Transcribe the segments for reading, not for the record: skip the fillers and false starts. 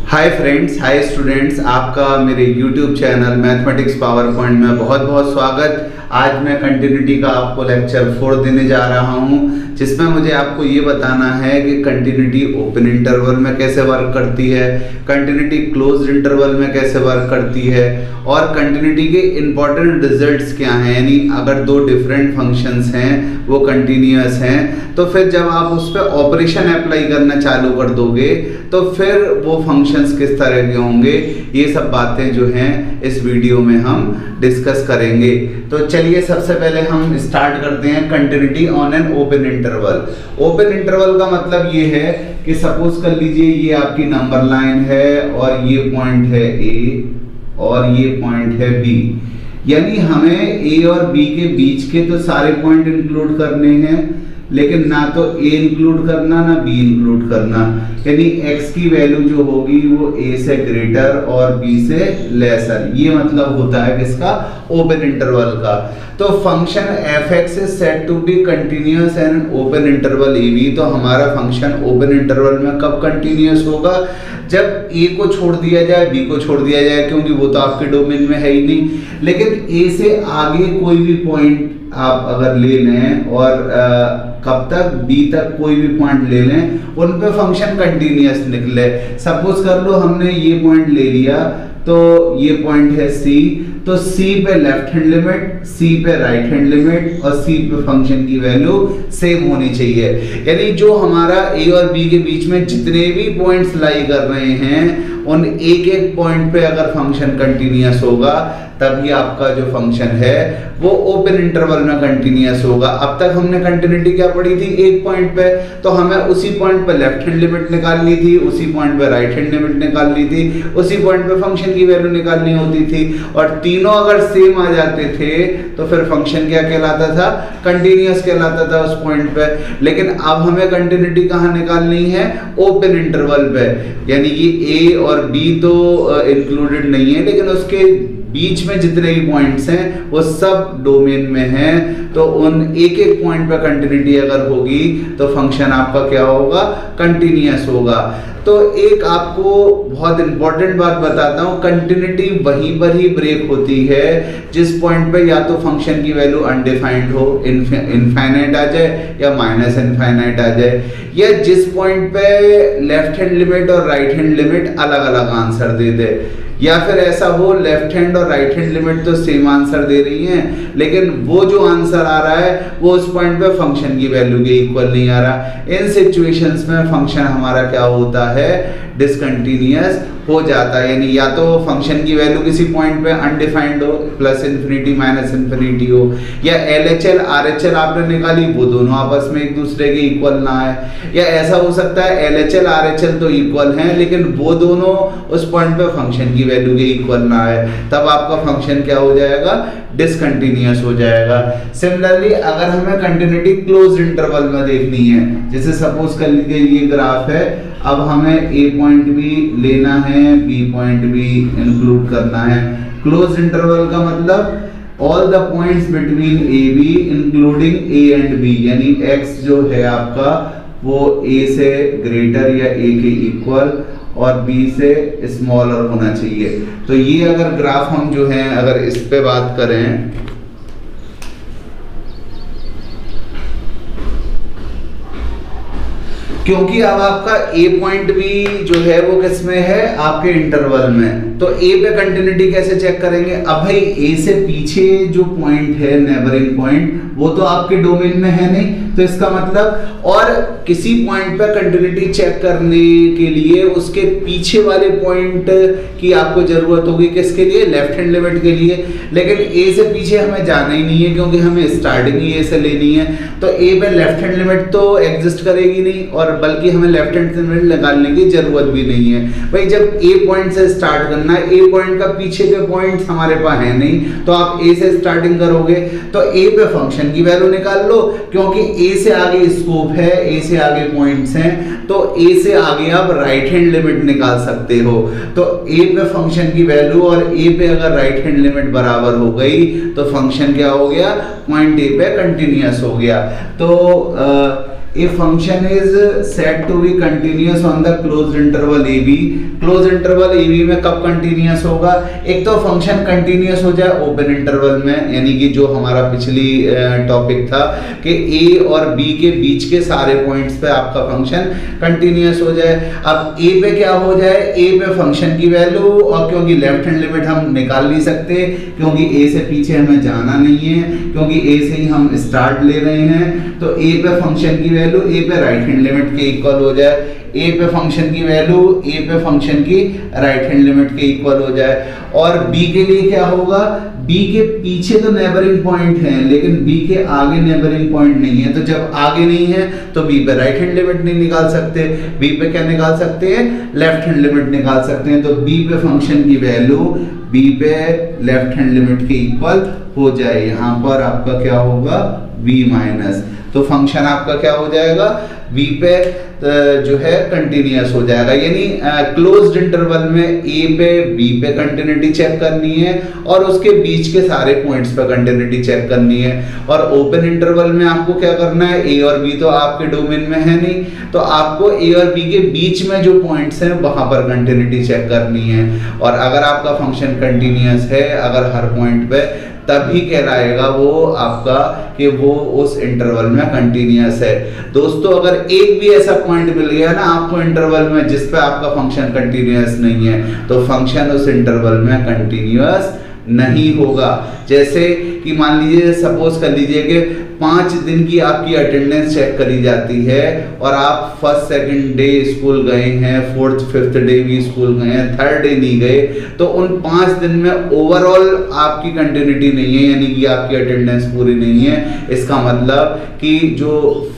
Hi friends, hi students, आपका मेरे YouTube channel mathematics power point में बहुत बहुत स्वागत। आज मैं कंटिन्यूटी का आपको लेक्चर 4 देने जा रहा हूं, जिसमें मुझे आपको ये बताना है कि कंटिन्यूटी ओपन इंटरवल में कैसे वर्क करती है, कंटिन्यूटी क्लोज्ड इंटरवल में कैसे वर्क करती है और कंटिन्यूटी के इंपॉर्टेंट रिजल्ट्स क्या हैं। यानी अगर दो डिफरेंट फंक्शंस हैं वो कंटिन्यूअस हैं तो फिर जब आप उस पर ऑपरेशन अप्लाई करना चालू कर दोगे तो फिर वो फंक्शंस किस तरह के होंगे, ये सब बातें जो हैं इस वीडियो में हम डिस्कस करेंगे। तो चलिए सबसे पहले हम स्टार्ट करते हैं continuity on an open interval. Open interval का मतलब ये है कि सपोज कर लीजिए ये आपकी नंबर लाइन है और ये पॉइंट है ए और ये पॉइंट है बी। यानी हमें ए और बी के बीच के तो सारे पॉइंट इंक्लूड करने हैं, लेकिन ना तो ए इंक्लूड करना ना बी इंक्लूड करना। यानी x की वैल्यू जो होगी वो a से ग्रेटर और b से लेसर। ये मतलब होता है किसका, ओपन इंटरवल का। तो function f(x) is said to be continuous in an open interval ab। तो हमारा फंक्शन ओपन इंटरवल में कब कंटिन्यूअस होगा, जब a को छोड़ दिया जाए, b को छोड़ दिया जाए, क्योंकि वो तो आपके डोमेन में है ही नहीं। लेकिन a से आगे कोई भी पॉइंट आप अगर ले लें और कब तक b तक कोई भी पॉइंट ले लें, उन पे फंक्शन कंटिन्यूअस निकले। सपोज कर लो हमने ये पॉइंट ले लिया, तो ये पॉइंट है c, तो c पे लेफ्ट हैंड लिमिट, c पे राइट हैंड लिमिट और c पे फंक्शन की वैल्यू सेम होनी चाहिए। यानी जो हमारा a और b के बीच में जितने भी पॉइंट्स लाई कर रहे हैं उन एक एक पॉइंट पे अगर फंक्शन कंटिन्यूअस होगा तभी आपका जो फंक्शन है वो ओपन इंटरवल में कंटिन्यूअस होगा। अब तक हमने कंटिन्यूटी क्या पढ़ी थी, एक पॉइंट पे, तो हमें उसी पॉइंट पे लेफ्ट हैंड लिमिट निकालनी थी, उसी पॉइंट पे राइट हैंड लिमिट निकालनी थी, उसी पॉइंट पे फंक्शन की वैल्यू निकालनी होती थी। और तीनों अगर सेम आ जाते थे तो फिर फंक्शन क्या कहलाता था, कंटिन्यूअस कहलाता था उस पॉइंट पे। लेकिन अब हमें कंटिन्यूटी कहाँ निकालनी है, ओपन इंटरवल पे। यानी कि ए और बी तो इंक्लूडेड नहीं है, लेकिन उसके बीच में जितने भी पॉइंट्स हैं वो सब डोमेन में हैं। तो उन एक एक पॉइंट पे कंटिन्यूटी अगर होगी तो फंक्शन आपका क्या होगा, कंटिन्यूअस होगा। तो एक आपको बहुत इंपॉर्टेंट बात बताता हूँ, कंटिन्यूटी वहीं पर ही ब्रेक होती है जिस पॉइंट पे या तो फंक्शन की वैल्यू अनडिफाइंड हो, इनफाइनाइट आ जाए या माइनस इनफाइनाइट आ जाए, या जिस पॉइंट पे लेफ्ट हैंड लिमिट और राइट हैंड लिमिट अलग अलग आंसर दे दे, या फिर ऐसा हो लेफ्ट हैंड और राइट हैंड लिमिट तो सेम आंसर दे रही हैं, लेकिन वो जो आंसर आ रहा है वो उस पॉइंट पे फंक्शन की वैल्यू के इक्वल नहीं आ रहा। इन सिचुएशंस में फंक्शन हमारा क्या होता है, डिसकंटिन्यूअस हो जाता है। यानी या तो फंक्शन की वैल्यू किसी पॉइंट पे अनडिफाइंड हो, प्लस इन्फिनिटी माइनस इन्फिनिटी हो, या LHL RHL आपने निकाली वो दोनों आपस में एक दूसरे के इक्वल ना है, या ऐसा हो सकता है LHL RHL तो इक्वल हैं लेकिन वो दोनों उस पॉइंट पे फंक्शन की वैल्यू के इक्वल ना है, तब आपका फंक्शन क्या हो जाएगा, डिसकंटिन्यूअस हो जाएगा। सिमिलरली अगर हमें कंटिन्यूटी क्लोज्ड इंटरवल में देखनी है, जैसे सपोज कर लीजिए ये ग्राफ है, अब हमें ए पॉइंट भी लेना है, बी पॉइंट भी इंक्लूड करना है। क्लोज्ड इंटरवल का मतलब all the points between a b including a and b. यानी x जो है आपका वो a से ग्रेटर या a के इक्वल और b से स्मॉलर होना चाहिए। तो ये अगर ग्राफ हम जो है अगर इस पे बात करें, क्योंकि अब आपका ए पॉइंट भी जो है वो किस में है, आपके इंटरवल में, तो ए पे कंटिन्यूटी कैसे चेक करेंगे। अब भाई ए से पीछे जो पॉइंट है नेबरिंग पॉइंट वो तो आपके डोमेन में है नहीं, तो इसका मतलब और किसी पॉइंट पे कंटिन्यूटी चेक करने के लिए उसके पीछे वाले पॉइंट की आपको जरूरत होगी, किसके लिए, लेफ्ट हैंड लिमिट के लिए। लेकिन ए से पीछे हमें जाना ही नहीं है क्योंकि हमें स्टार्टिंग ही ए से लेनी है, तो ए पे लेफ्ट हैंड लिमिट तो एग्जिस्ट करेगी नहीं और बल्कि हमें लेफ्ट हैंड लिमिट निकालने की जरूरत भी नहीं है। भाई जब ए पॉइंट से स्टार्ट करना है, ए पॉइंट का पीछे के पॉइंट्स हमारे पास है नहीं, तो आप ए से स्टार्टिंग करोगे तो ए पे फंक्शन की वैल्यू निकाल लो, क्योंकि ए से आगे स्कोप है, ए से आगे पॉइंट्स हैं, तो ए से आगे आप राइट हैंड लिमिट निकाल सकते हो। तो ए पे फंक्शन की वैल्यू और ए पे अगर राइट हैंड लिमिट बराबर हो गई तो फंक्शन क्या हो गया, पॉइंट ए पे कंटिन्यूअस हो गया। तो A function is said to be continuous on the closed interval AB। Close interval AB में कब कंटिन्यूअस होगा? एक तो फंक्शन कंटिन्यूअस हो जाए ओपन इंटरवल में, यानी कि जो हमारा पिछली टॉपिक था कि A और B के बीच के सारे पॉइंट्स पे आपका फंक्शन कंटिन्यूअस हो जाए। अब A पे क्या हो जाए? A पे फंक्शन की वैल्यू, और क्योंकि लेफ्ट हैंड लिमिट हम निकाल नहीं सकते क्योंकि A से पीछे हमें जाना नहीं है, क्योंकि A से ही हम स्टार्ट ले रहे हैं, तो A पे फंक्शन की वैल्यू A पे राइट हैंड लिमिट के इक्वल हो जाए, A पे फंक्शन की वैल्यू A पे फंक्शन की राइट हैंड लिमिट के इक्वल हो जाए। और B के लिए क्या होगा? B के पीछे तो नेबरिंग पॉइंट है लेकिन B के आगे नेबरिंग पॉइंट नहीं है, तो जब आगे नहीं है तो B पे राइट हैंड लिमिट नहीं निकाल सकते, B पे क्या निकाल सकते हैं? लेफ्ट हैंड लिमिट निकाल सकते हैं। तो B पे फंक्शन की वैल्यू B पे लेफ्ट हैंड लिमिट के इक्वल हो जाए। यहाँ पर आपका क्या होगा? B माइनस, तो फंक्शन आपका क्या हो जाएगा? B पे जो है कंटिन्यूअस हो जाएगा, यानी क्लोज्ड इंटरवल में A पे B पे कंटिन्यूटी चेक करनी है और उसके बीच के सारे पॉइंट्स पे कंटिन्यूटी चेक करनी है। और ओपन इंटरवल में आपको क्या करना है? A और B तो आपके डोमेन में है नहीं, तो आपको A और B के बीच में जो पॉइंट्स हैं वहां पर कंटिन्यूटी चेक करनी है। और अगर आपका फंक्शन कंटिन्यूअस है, अगर हर पॉइंट पे, तभी कहलाएगा वो आपका कि वो उस इंटरवल में कंटिन्यूअस है। दोस्तों अगर एक भी ऐसा पॉइंट मिल गया ना आपको इंटरवल में जिस पे आपका फंक्शन कंटिन्यूअस नहीं है, तो फंक्शन उस इंटरवल में कंटिन्यूअस नहीं होगा। जैसे कि मान लीजिए, सपोज कर लीजिए कि 5 दिन की आपकी अटेंडेंस चेक करी जाती है और आप फर्स्ट सेकंड डे स्कूल गए हैं, फोर्थ फिफ्थ डे भी स्कूल गए हैं, थर्ड डे नहीं गए, तो उन 5 दिन में ओवरऑल आपकी कंटिन्यूटी नहीं है, यानी कि आपकी अटेंडेंस पूरी नहीं है। इसका मतलब कि जो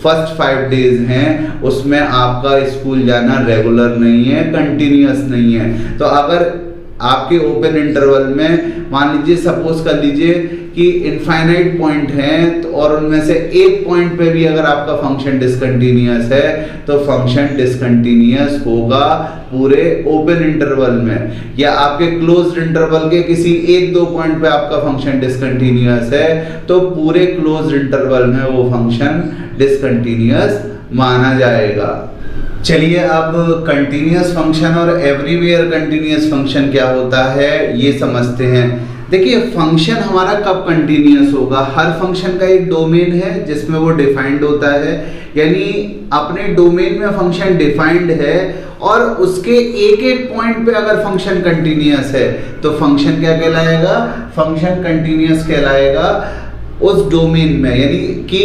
फर्स्ट 5 डेज हैं उसमें आपका स्कूल जाना रेगुलर नहीं है, कंटिन्यूअस नहीं है। तो अगर आपके ओपन इंटरवल में मान लीजिए, सपोज कर लीजिए कि इनफाइनाइट पॉइंट हैं, तो और उनमें से एक पॉइंट पे भी अगर आपका फंक्शन डिसकंटिन्यूअस है तो फंक्शन डिसकंटिन्यूअस होगा पूरे ओपन इंटरवल में। या आपके क्लोज्ड इंटरवल के किसी 1-2 पॉइंट पे आपका फंक्शन डिसकंटिन्यूअस है तो पूरे क्लोज्ड इंटरवल में वो फंक्शन डिसकंटिन्यूअस माना जाएगा। चलिए अब कंटिन्यूअस फंक्शन और एवरीवेयर कंटिन्यूअस फंक्शन क्या होता है ये समझते हैं। देखिए फंक्शन हमारा कब कंटिन्यूअस होगा? हर फंक्शन का एक डोमेन है जिसमें वो डिफाइंड होता है, यानी अपने डोमेन में फंक्शन डिफाइंड है और उसके एक पॉइंट पे अगर फंक्शन कंटिन्यूअस है तो फंक्शन क्या कहलाएगा? फंक्शन कंटिन्यूअस कहलाएगा उस डोमेन में, यानी कि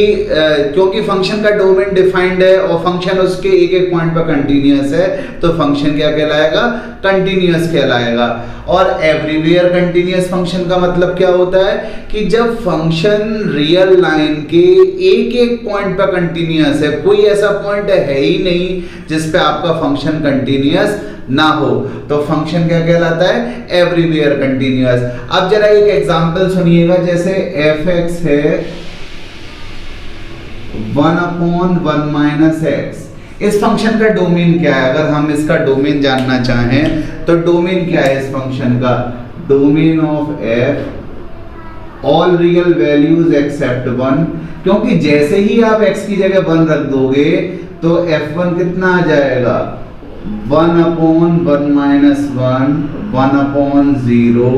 क्योंकि फंक्शन का डोमेन डिफाइंड है और फंक्शन उसके एक पॉइंट पर कंटिन्यूअस है तो फंक्शन क्या कहलाएगा? कंटिन्यूअस कहलाएगा। और एवरीवेयर कंटिन्यूअस फंक्शन का मतलब क्या होता है कि जब फंक्शन रियल लाइन के एक पॉइंट पर कंटिन्यूअस है, कोई ऐसा पॉइंट है ही नहीं जिस पे आपका फंक्शन कंटिन्यूअस ना हो, तो फंक्शन क्या कहलाता है? Everywhere continuous. अब जरा एक एग्जांपल सुनिएगा, जैसे f(x) है 1/1 - x। इस फंक्शन का डोमेन क्या है? अगर हम इसका डोमेन जानना चाहें तो डोमेन क्या है इस फंक्शन का? Domain of f all real values except 1, क्योंकि जैसे ही आप x की जगह 1 रख दोगे तो f1 कितना आ जाएगा? 1/1 - 1/0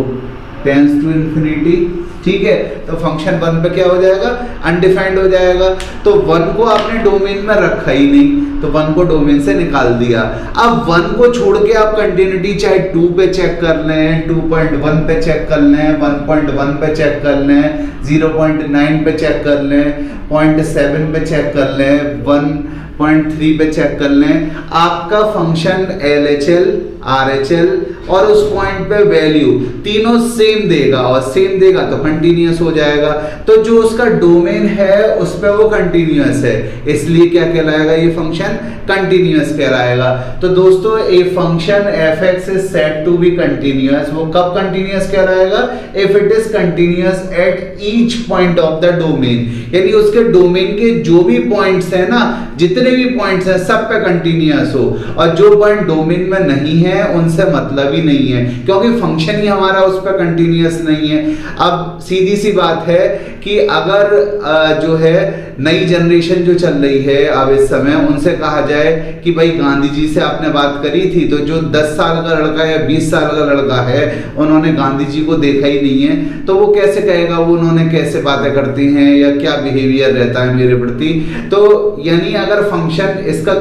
टेंस टू इंफिनिटी। ठीक है, तो फंक्शन 1 पे क्या हो जाएगा? अनडिफाइंड हो जाएगा। तो 1 को आपने डोमेन में रखा ही नहीं, तो 1 को डोमेन से निकाल दिया। अब 1 को छोड़ के आप कंटिन्यूटी चाहे 2 पे चेक कर लें, 2.1 पे चेक कर लें, 1.1 पे चेक कर लें, 0.9 पे चेक कर लें, 0.7 पे चेक कर लें, 1.3 पे चेक कर लें, आपका फंक्शन LHL, RHL और उस पॉइंट पे वैल्यू तीनों सेम देगा, और सेम देगा तो कंटिन्यूअस हो जाएगा। तो जो उसका डोमेन है उस पे वो कंटिन्यूअस है, इसलिए क्या कहलाएगा? ये फंक्शन कंटिन्यूअस कहलाएगा। तो दोस्तों a function f(x) is said to be continuous. वो कब कंटिन्यूअस कहलाएगा? If it is continuous at each point of the domain, यानी उसके डोमेन के जो भी पॉइंट्स है ना, जितने भी पॉइंट्स हैं सब पे कंटिन्यूअस हो, और जो पॉइंट डोमेन में नहीं है उनसे मतलब ही नहीं है, क्योंकि फंक्शन ही हमारा उस पर कंटिन्यूअस नहीं है। अब सीधी सी बात है कि अगर जो है नई जनरेशन जो चल रही है अब इस समय, उनसे कहा जाए कि भाई गांधी जी से आपने बात करी थी, तो जो 10 साल का लड़का या 20 साल का लड़का है, उन्होंने गांधी जी को देखा ही नहीं है, तो वो कैसे कहेगा वो उन्होंने कैसे बातें करती हैं या क्या बिहेवियर रहता है मेरे प्रति। तो यानी अगर फंक्शन, इसका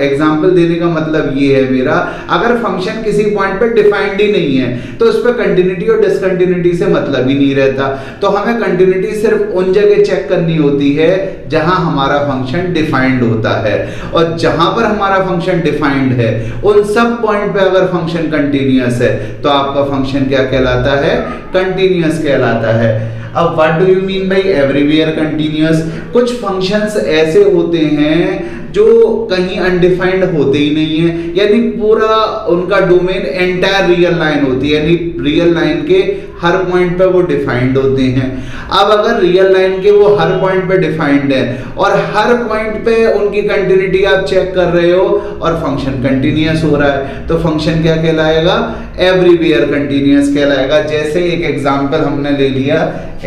एग्जाम्पल देने का मतलब ये है मेरा, अगर फंक्शन किसी पॉइंट पे डिफाइंड ही नहीं है तो उस पर कंटिन्यूटी और डिसकंटिन्यूटी से मतलब ही नहीं रहता। तो हमें कंटिन्यूटी सिर्फ उन जगह चेक करनी होती है जहां हमारा फंक्शन डिफाइंड होता है, और जहां पर हमारा फंक्शन डिफाइंड है उन सब पॉइंट पे अगर फंक्शन कंटिन्यूअस है तो आपका फंक्शन क्या कहलाता है? कंटिन्यूअस कहलाता है। अब what do you mean by everywhere continuous? कुछ फंक्शंस ऐसे होते हैं जो कहीं अनडिफाइंड होते ही नहीं है, यानी पूरा उनका डोमेन एंटायर रियल लाइन होती है, यानी रियल लाइन के हर पॉइंट पे वो डिफाइंड होते हैं। अब अगर रियल लाइन के वो हर पॉइंट पे डिफाइंड है और हर पॉइंट पे उनकी कंटिन्यूटी आप चेक कर रहे हो और फंक्शन कंटिन्यूअस हो रहा है, तो फंक्शन क्या कहलाएगा? एवरीवेयर कंटिन्यूअस कहलाएगा। जैसे एक एग्जांपल हमने ले लिया,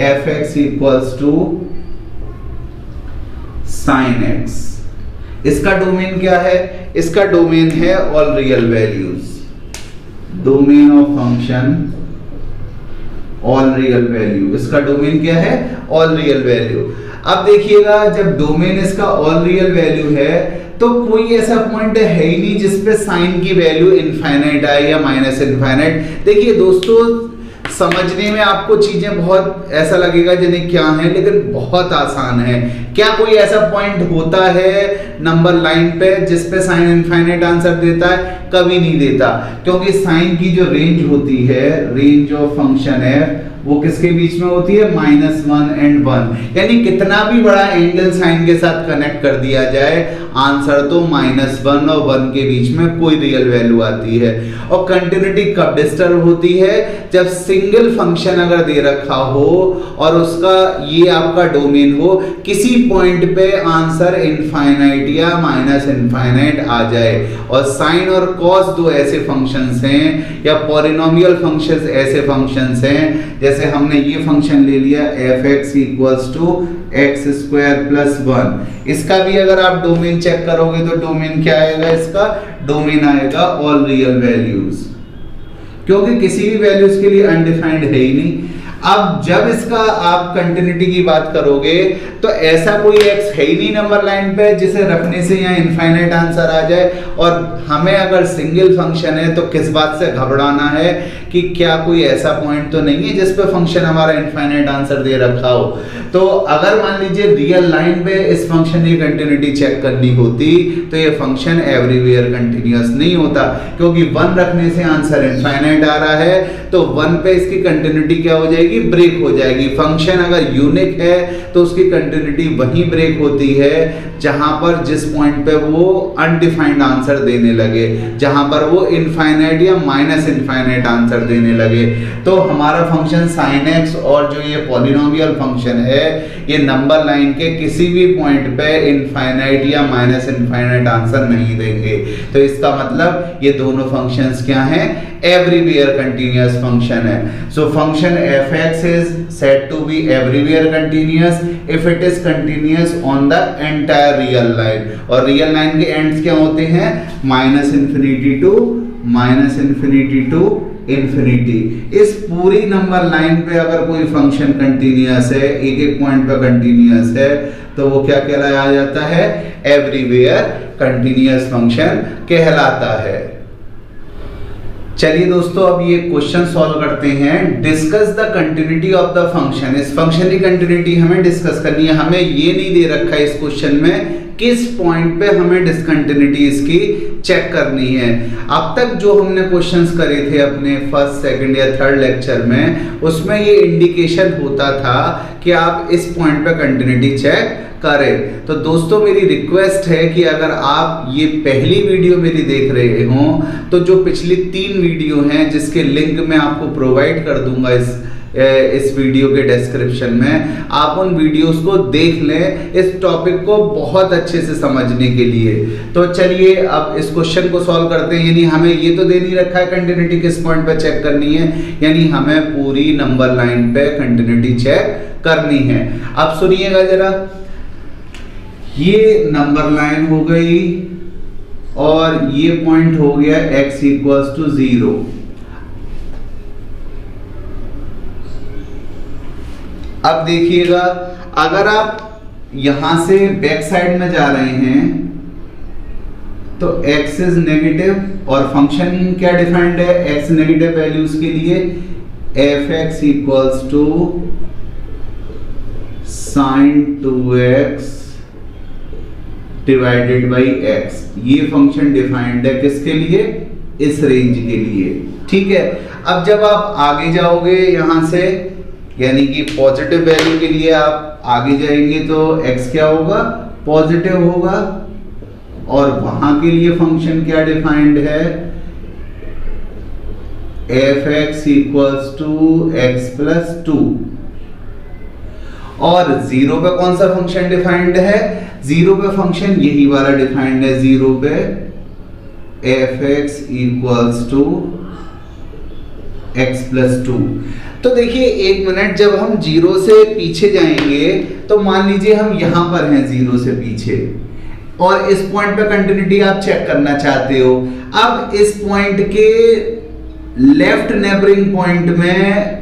f(x) equals to sin x, इसका डोमेन क्या है? इसका डोमेन है all real values, domain of function all real value. इसका डोमेन क्या है? All real value. अब देखिएगा, जब डोमेन इसका ऑल रियल वैल्यू है तो कोई ऐसा पॉइंट है ही नहीं जिसपे साइन की वैल्यू इनफाइनाइट आए या माइनस इनफाइनाइट। देखिए दोस्तों, समझने में आपको चीजें बहुत ऐसा लगेगा जिन्हें क्या है, लेकिन बहुत आसान है। क्या कोई ऐसा पॉइंट होता है नंबर लाइन पे जिसपे साइन इनफाइनाइट आंसर देता है? कभी नहीं देता, क्योंकि साइन की जो रेंज होती है, रेंज ऑफ फंक्शन है, वो किसके बीच में होती है? -1 and 1, यानी कितना भी बड़ा एंगल साइन के साथ कनेक्ट कर दिया जाए, आंसर तो -1 और 1 के बीच में कोई रियल वैल्यू आती है। और कंटिन्यूटी कब डिस्टर्ब होती है? जब सिंगल फंक्शन अगर दे रखा हो और उसका ये आपका डोमेन हो, किसी पॉइंट पे आंसर इनफाइनाइट या माइनस इनफाइनाइट आ जाए। और साइन और कॉस दो ऐसे फंक्शंस हैं, या पॉलिनोमियल फंक्शंस ऐसे फंक्शंस हैं, जैसे हमने ये फंक्शन ले लिया f(x) इक्वल्स टू x² + 1, इसका भी अगर आप डोमेन चेक करोगे तो डोमेन क्या आएगा? इसका डोमेन आएगा ऑल रियल वैल्यूज, क्योंकि किसी भी वैल्यूज के लिए अनडिफाइंड है ही नहीं। अब जब इसका आप कंटिन्यूटी की बात करोगे तो ऐसा कोई x है ही नहीं नंबर लाइन पे जिसे रखने से यहाँ इनफाइनाइट आंसर आ जाए। और हमें अगर सिंगल फंक्शन है तो किस बात से घबराना है कि क्या कोई ऐसा पॉइंट तो नहीं है जिस पे फंक्शन हमारा इनफाइनाइट आंसर दे रखा हो। तो अगर मान लीजिए रियल लाइन पे इस फंक्शन की कंटिन्यूटी चेक करनी होती तो ये फंक्शन एवरीवेयर कंटिन्यूअस नहीं होता, क्योंकि 1 रखने से आंसर इनफाइनाइट आ रहा है, तो 1 पे इसकी कंटिन्यूटी क्या हो जाएगी? ब्रेक हो जाएगी। फंक्शन अगर यूनिक है तो उसकी कंटिन्यूटी वहीं ब्रेक होती है जहां पर, जिस पॉइंट पे वो अनडिफाइंड आंसर देने लगे, जहां पर वो इनफाइनाइट या माइनस इनफाइनाइट आंसर देने लगे। तो हमारा फंक्शन sin x और जो ये पॉलिनोमियल फंक्शन है, ये नंबर लाइन के किसी भी पॉइंट पे इनफाइनाइट या माइनस इनफाइनाइट आंसर नहीं देंगे। तो इसका मतलब ये दोनों फंक्शंस क्या हैं? एवरीवेयर कंटिन्यूअस फंक्शन है। So function f(x) is said to be everywhere continuous if it is continuous on the entire real line। और रियल लाइन के एंड्स क्या होते हैं? -∞ to इंफिनिटी। इस पूरी नंबर लाइन पे अगर कोई फंक्शन कंटिन्यूअस है, एक एक पॉइंट पे कंटिन्यूअस है, तो वो क्या कहलाया जाता है? एवरीवेयर कंटिन्यूअस फंक्शन कहलाता है। चलिए दोस्तों, अब ये क्वेश्चन सॉल्व करते हैं। Discuss the continuity of the function. इस फंक्शन की कंटिन्यूटी हमें डिस्कस करनी है। हमें ये नहीं दे रखा है इस क्वेश्चन में किस पॉइंट पे हमें डिसकंटिन्यूटी इसकी चेक करनी है। अब तक जो हमने क्वेश्चंस करे थे अपने फर्स्ट, सेकंड या थर्ड लेक्चर में, उसमें ये इंडिकेशन होता था कि आप इस पॉइंट पे कंटिन्यूटी चेक करें। तो दोस्तों, मेरी रिक्वेस्ट है कि अगर आप ये पहली वीडियो मेरी देख रहे हो तो जो पिछली 3 वीडियो हैं जिसके लिंक मैं आपको प्रोवाइड कर दूंगा इस इस वीडियो के डिस्क्रिप्शन में, आप उन वीडियोस को देख लें इस टॉपिक को बहुत अच्छे से समझने के लिए। तो चलिए अब इस क्वेश्चन को सॉल्व करते हैं। यानी हमें ये तो दे नहीं रखा है कंटिन्यूटी किस पॉइंट पे चेक करनी है, यानी हमें पूरी नंबर लाइन पे कंटिन्यूटी चेक करनी है। अब सुनिएगा जरा, ये नंबर लाइन हो गई और ये पॉइंट हो गया x इक्वल्स टू 0। अब देखिएगा, अगर आप यहां से बैक साइड में जा रहे हैं तो x इज नेगेटिव और फंक्शन क्या डिफाइंड है x नेगेटिव वैल्यूज के लिए, f(x) equals to sin 2x divided by x। ये फंक्शन डिफाइंड है किसके लिए, इस रेंज के लिए। ठीक है, अब जब आप आगे जाओगे यहां से, यानी कि पॉजिटिव वैल्यू के लिए आप आगे जाएंगे तो x क्या होगा, पॉजिटिव होगा, और वहां के लिए फंक्शन क्या डिफाइंड है, f(x) equals to x plus 2। और 0 पे कौन सा फंक्शन डिफाइंड है, 0 पे फंक्शन यही वाला डिफाइंड है, 0 पे f(x) equals to x plus 2। तो देखिए एक मिनट, जब हम 0 से पीछे जाएंगे तो मान लीजिए हम यहां पर हैं 0 से पीछे, और इस पॉइंट पे कंटिन्यूटी आप चेक करना चाहते हो। अब इस पॉइंट के लेफ्ट नेबरिंग पॉइंट में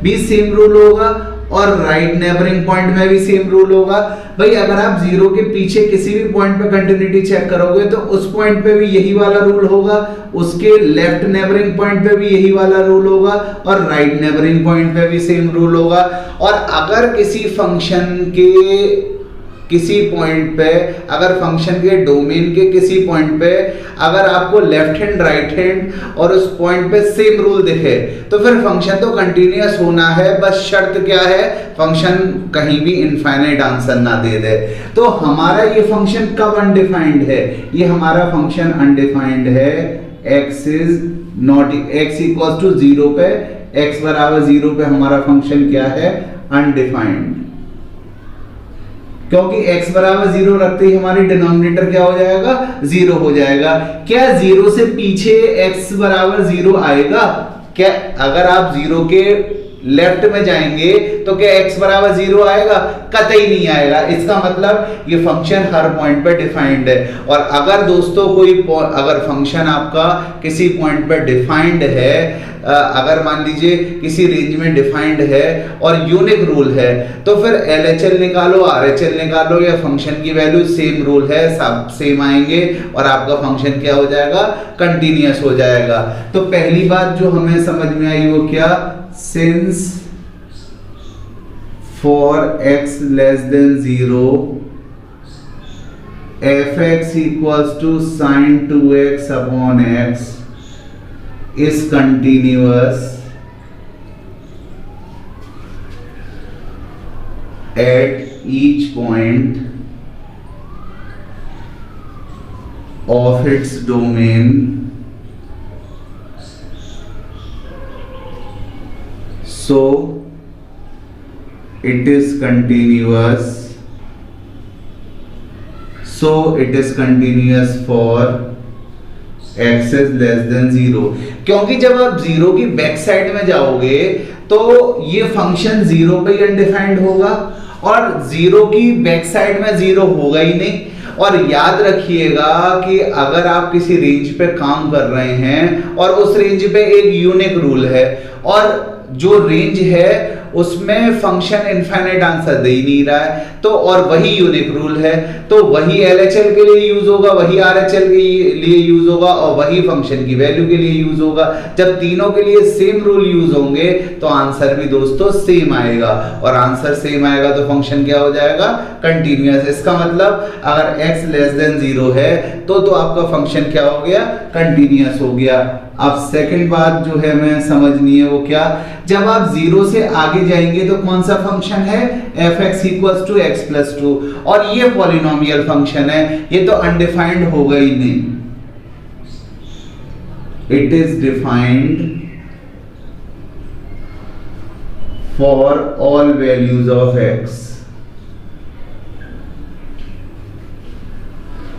भी सेम रूल होगा और राइट नेबरिंग पॉइंट में भी सेम रूल होगा। भाई अगर आप 0 के पीछे किसी भी पॉइंट पे कंटिन्यूटी चेक करोगे तो उस पॉइंट पे भी यही वाला रूल होगा, उसके लेफ्ट नेबरिंग पॉइंट पे भी यही वाला रूल होगा और राइट नेबरिंग पॉइंट पे भी सेम रूल होगा। और अगर किसी फंक्शन के किसी पॉइंट पे, अगर फंक्शन के डोमेन के किसी पॉइंट पे अगर आपको लेफ्ट हैंड राइट हैंड और उस पॉइंट पे सेम रूल दिखे तो फिर फंक्शन तो कंटिन्यूअस होना है। बस शर्त क्या है, फंक्शन कहीं भी इनफाइनाइट आंसर ना दे दे। तो हमारा ये फंक्शन कब अनडिफाइंड है, ये हमारा फंक्शन अनडिफाइंड है x इक्वल्स टू 0 पे, x बराबर 0 पे हमारा फंक्शन क्या है, अनडिफाइंड। क्योंकि x बराबर 0 रखते ही हमारी डिनोमिनेटर क्या हो जाएगा, 0 हो जाएगा। क्या 0 से पीछे x बराबर 0 आएगा, क्या अगर आप 0 के लेफ्ट में जाएंगे तो क्या x बराबर 0 आएगा, कतई नहीं आएगा। इसका मतलब ये फंक्शन हर पॉइंट पे डिफाइंड है। और अगर दोस्तों अगर फंक्शन आपका किसी पॉइंट पे डिफाइंड है, अगर मान लीजिए किसी रेंज में डिफाइंड है और यूनिक रूल है, तो फिर LHL निकालो, RHL निकालो, या फंक्शन की वैल्यू सेम रूल है, सब सेम आएंगे और आपका फंक्शन क्या हो जाएगा, कंटिन्यूअस हो जाएगा। तो पहली बात जो हमें समझ में आई वो क्या, since for x less than 0 f(x) equals to sin 2x upon x is continuous at each point of its domain, so it is continuous for x is less than 0। क्योंकि जब आप 0 की बैक साइड में जाओगे तो ये function 0 पे ही undefined होगा और 0 की बैक साइड में 0 होगा ही नहीं। और याद रखिएगा कि अगर आप किसी रेंज पे काम कर रहे हैं और उस रेंज पे एक यूनिक रूल है और जो रेंज है उसमें फंक्शन इनफाइनाइट आंसर दे ही नहीं रहा है, तो और वही यूनिक रूल है, तो वही LHL के लिए यूज होगा, वही RHL के लिए यूज होगा और वही फंक्शन की वैल्यू के लिए यूज होगा। जब तीनों के लिए सेम रूल यूज होंगे तो आंसर भी दोस्तों सेम आएगा, और आंसर सेम आएगा तो फंक्शन क्या हो जाएगा, कंटिन्यूअस। इसका मतलब अगर x लेस देन 0 है तो आपका फंक्शन क्या हो गया, कंटिन्यूअस हो गया। अब सेकंड बात जो है हमें समझनी है वो क्या, जब आप 0 से आगे जाएंगे तो कौन सा फंक्शन है, f(x) equals to x plus 2, और ये पॉलिनोमियल फंक्शन है, ये तो अनडिफाइंड होगा ही नहीं, it is defined for all values of x।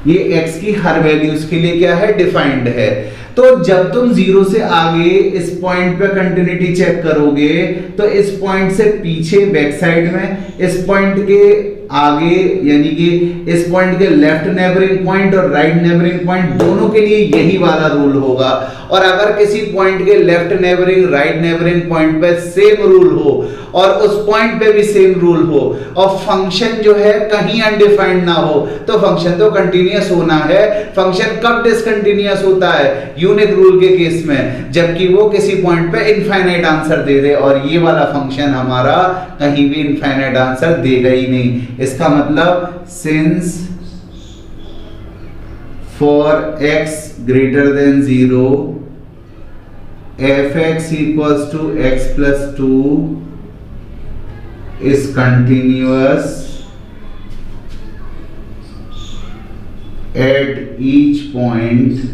ये x की हर वैल्यूज के लिए क्या है, डिफाइंड है। तो जब तुम 0 से आगे इस पॉइंट पे कंटिन्यूटी चेक करोगे तो इस पॉइंट से पीछे बैक साइड में, इस पॉइंट के आगे यानी कि इस पॉइंट के लेफ्ट नेबरिंग पॉइंट और राइट नेबरिंग पॉइंट दोनों के लिए यही वाला रूल होगा। और अगर किसी पॉइंट के left neighbouring right neighbouring point पे सेम रूल हो और उस पॉइंट पे भी सेम रूल हो और फंक्शन जो है कहीं अनडिफाइंड ना हो तो फंक्शन तो कंटीन्यूअस होना है। फंक्शन कब डिसकंटीन्यूअस होता है, यूनिक रूल के केस में, जबकि वो किसी पॉइंट पे इनफाइनाइट आंसर दे दे, और ये वाला फंक्शन हमारा कहीं भी इनफाइनाइट आंसर देगा ही नहीं। इसका मतलब since for x greater than 0 f(x) equals to x plus 2 is continuous at each point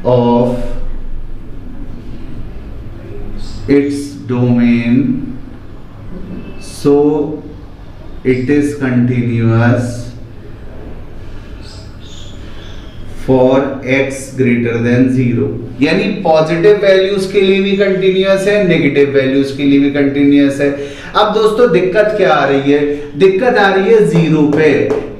of its domain, so it is continuous for x greater than 0। यानी पॉजिटिव वैल्यूज के लिए भी कंटिन्यूअस है, negative values के लिए भी continuous है। अब दोस्तों दिक्कत क्या आ रही है, दिक्कत आ रही है 0 पे,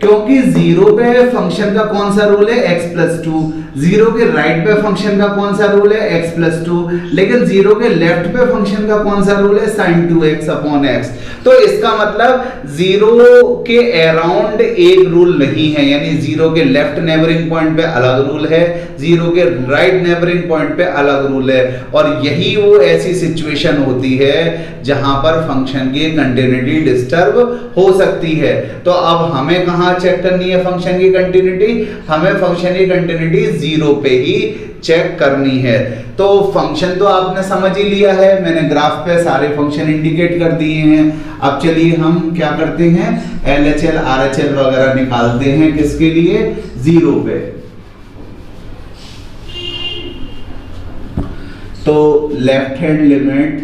क्योंकि 0 पे फंक्शन का कौन सा रूल है, x प्लस 2। 0 के राइट पे फंक्शन का कौन सा रूल है, x प्लस 2। लेकिन 0 के लेफ्ट पे फंक्शन का कौन सा रूल है, sin 2x अपॉन x। तो इसका मतलब 0 के अराउंड एक रूल नहीं है, यानी 0 के लेफ्ट नेबरिंग पॉइंट पे अलग रूल है, 0 के राइट नेबरिंग पॉइंट पे अलग रूल है। और यही वो ऐसी सिचुएशन होती है जहां पर फंक्शन की कंटिन्यूटी डिस्टर्ब हो सकती है। तो अब हमें कहां चेक करनी है फंक्शन की कंटिन्यूटी, हमें फंक्शन की कंटिन्यूटी 0 पे ही चेक करनी है। तो फंक्शन तो आपने समझ ही लिया है, मैंने ग्राफ पे सारे फंक्शन इंडिकेट कर दिए हैं। अब चलिए हम क्या करते हैं, LHL RHL वगैरह निकालते हैं, किसके लिए, 0 पे। तो left hand limit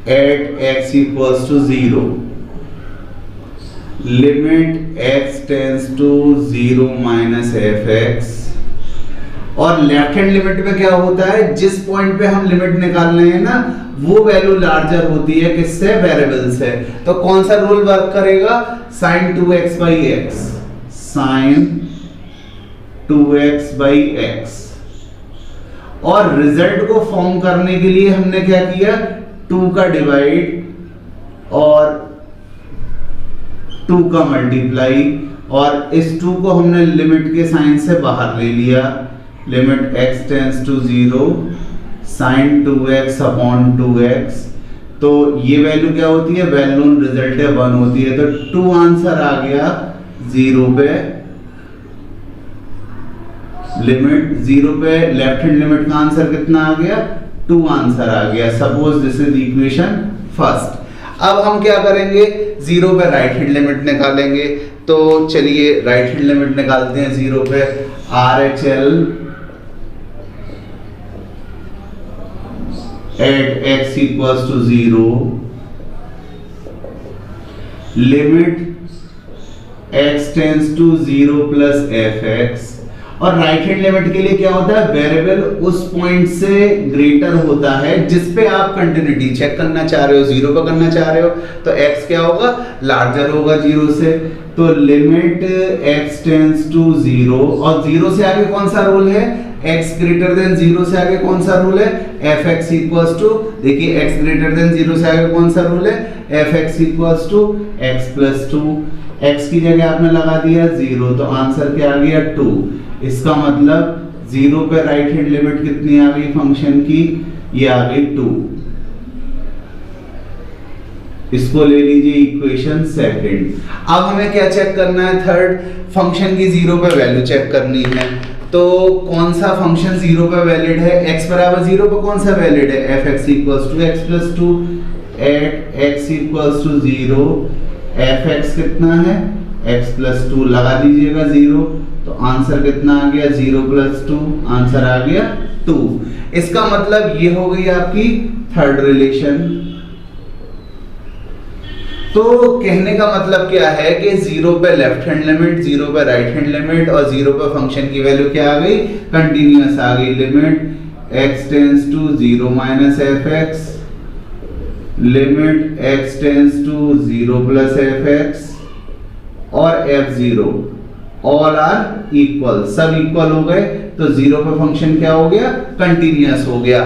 at x equals to 0, limit x tends to 0 minus fx। और लेफ्ट हैंड लिमिट में क्या होता है, जिस पॉइंट पे हम लिमिट निकाल रहे हैं ना वो वैल्यू लार्जर होती है किससे, वेरिएबल से। तो कौन सा रूल वर्क करेगा, sin 2x by x, sin 2x by x। और रिजल्ट को फॉर्म करने के लिए हमने क्या किया, 2 का डिवाइड और 2 का मल्टीप्लाई, और इस 2 को हमने लिमिट के साइन से बाहर ले लिया। Limit x tends to 0 sin 2x upon 2x। तो ये वैल्यू क्या होती है, वेल नोन रिजल्ट है 1 होती है। तो 2 आंसर आ गया 0 पे। लिमिट 0 पे लेफ्ट हैंड लिमिट का आंसर कितना आ गया, 2 आंसर आ गया। Suppose this is equation first. अब हम क्या करेंगे, 0 पे राइट हैंड लिमिट निकालेंगे। तो चलिए राइट हैंड लिमिट निकालते हैं 0 पे। RHL at x equals to 0, limit x tends to 0 plus fx। और राइट हैंड लिमिट के लिए क्या होता है, वेरिएबल उस पॉइंट से ग्रेटर होता है जिस पे आप कंटिन्यूटी चेक करना चाह रहे हो, 0 पे करना चाह रहे हो, तो x क्या होगा, लार्जर होगा 0 से। तो लिमिट x टेंस टू 0, और 0 से आगे कौन सा रूल है, x ग्रेटर देन 0 से आगे कौन सा रूल है, fx इक्वल्स टू, देखिए x ग्रेटर देन 0 से आगे कौन सा रूल है, fx equals to x plus 2। x की जगह आपने लगा दिया 0, तो आंसर क्या आ गया 2। इसका मतलब 0 पे राइट हैंड लिमिट कितनी आ गई फंक्शन की, ये आ गई 2। इसको ले लीजिए इक्वेशन सेकंड। अब हमें क्या चेक करना है, थर्ड, फंक्शन की 0 पे वैल्यू चेक करनी है। तो कौन सा फंक्शन 0 पे वैलिड है, x बराबर 0 पे कौन सा वैलिड है, fx equals to x plus 2। At x equals to 0, fx कितना है, x प्लस 2 लगा दीजिएगा 0, तो आंसर कितना आ गया, 0 प्लस 2, आंसर आ गया 2। इसका मतलब ये हो गई आपकी थर्ड रिलेशन। तो कहने का मतलब क्या है कि 0 पे लेफ्ट हैंड लिमिट, 0 पे राइट हैंड लिमिट और 0 पे फंक्शन की वैल्यू क्या आ गई, कंटिन्यूअस आ गई। Limit x tends to 0 minus fx, limit x tends to 0 plus fx और f0 ऑल आर इक्वल, सब इक्वल हो गए। तो 0 पे फंक्शन क्या हो गया, कंटिन्यूअस हो गया।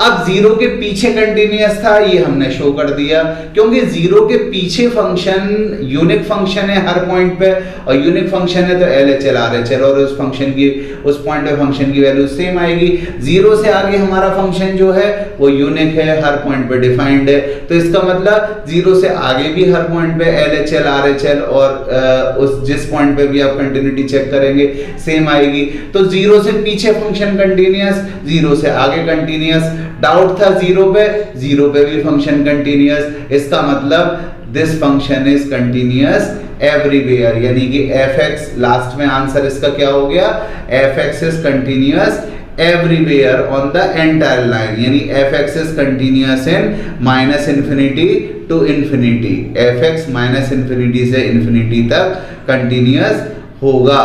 अब 0 के पीछे कंटिन्यूअस था, ये हमने शो कर दिया, क्योंकि 0 के पीछे फंक्शन यूनिक फंक्शन है हर पॉइंट पे, और यूनिक फंक्शन है तो LHL RHL और उस फंक्शन की उस पॉइंट पे फंक्शन की वैल्यू सेम आएगी। 0 से आगे हमारा फंक्शन जो है वो यूनिक है, हर पॉइंट पे डिफाइंड है। तो इसका मतलब 0 से आगे भी हर पॉइंट पे LHL RHL और उस जिस पॉइंट पे भी आप कंटिन्यूटी चेक करेंगे सेम आएगी। तो 0 से पीछे फंक्शन कंटिन्यूअस, 0 से आगे कंटिन्यूअस। डाउट था 0 पे भी फंक्शन कंटिन्यूअस। इसका मतलब this function is continuous everywhere, यानी कि fx, लास्ट में आंसर इसका क्या हो गया, fx is continuous everywhere on the entire line, यानी fx is continuous in minus infinity to infinity, fx minus infinity से infinity तक continuous होगा।